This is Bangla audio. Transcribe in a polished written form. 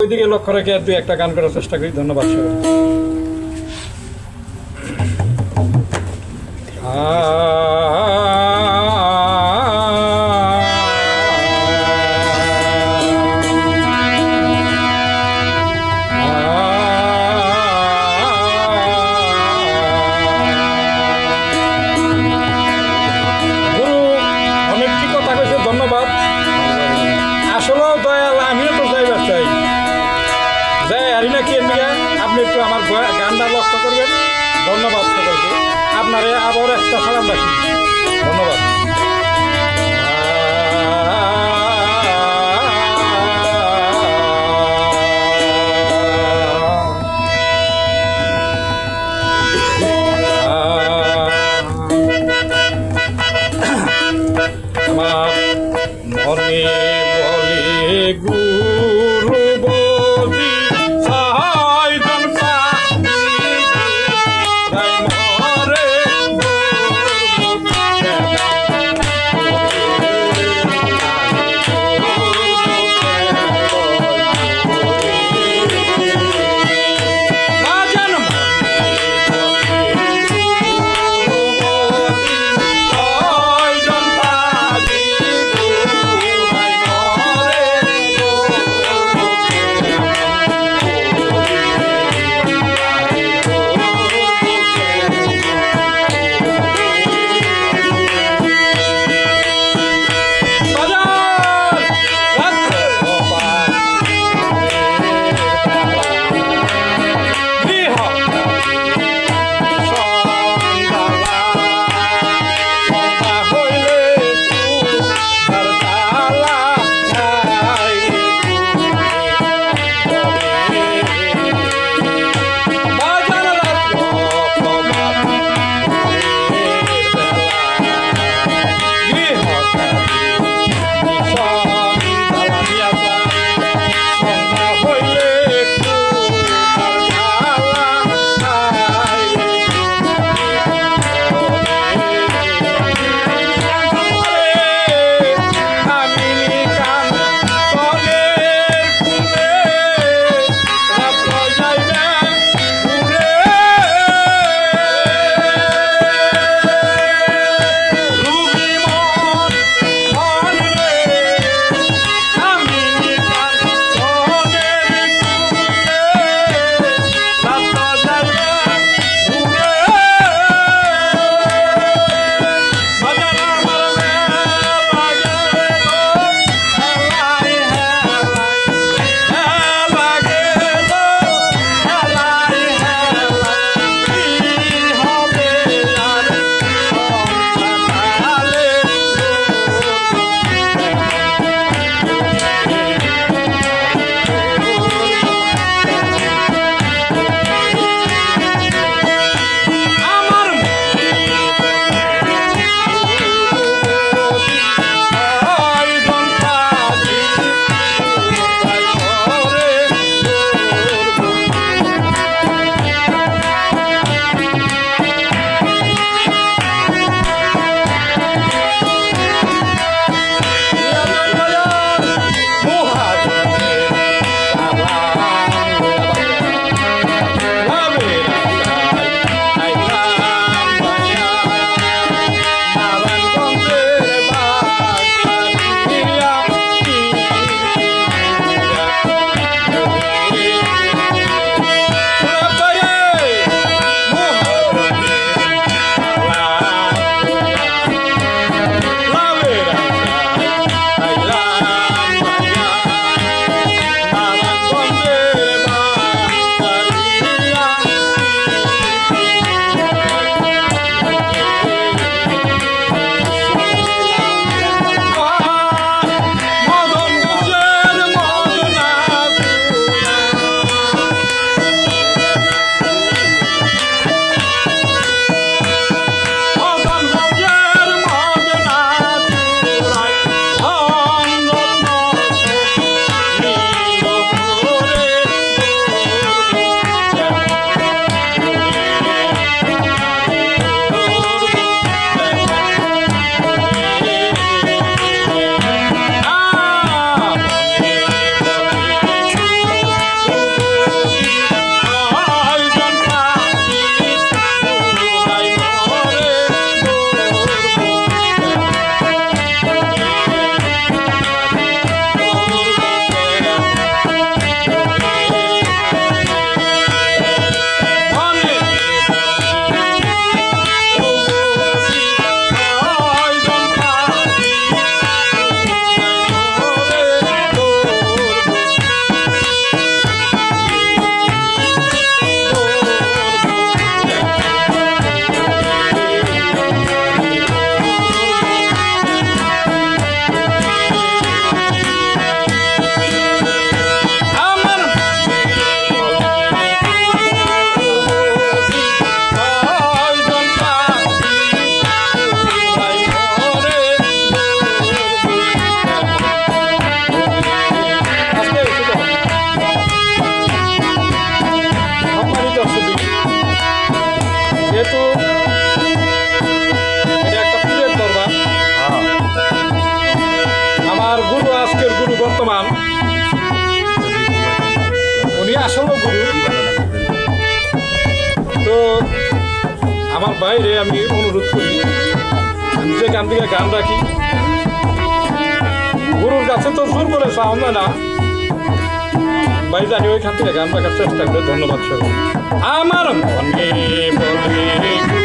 ওইদিকে লক্ষ্য রেখে দুই একটা গান করার চেষ্টা করি। ধন্যবাদ সবাই। গুরু অনেক কি কথা কইছে, ধন্যবাদ। আসলেও দয়াল, আমিও তো যাইবার চাই, যাই আরি না কি এমনিকা। আপনি একটু আমার গানটা লক্ষ্য করবেন। ধন্যবাদ সকলকে। আপনারে আবার একটা সালাম রাখি। ধন্যবাদ। আমার মনে বলে গুরু বলি সাহায্য মরে হলো গুরু। তো আমার বাইরে আমি অনুরোধ করি, আমি যে গান থেকে গান রাখি, গুরুর কাছে তো জোর করে চাওয়া যায় না, ভাই জানি ওইখান থেকে গান রাখার চেষ্টা করে। ধন্যবাদ সবাই। আমার মনে বলে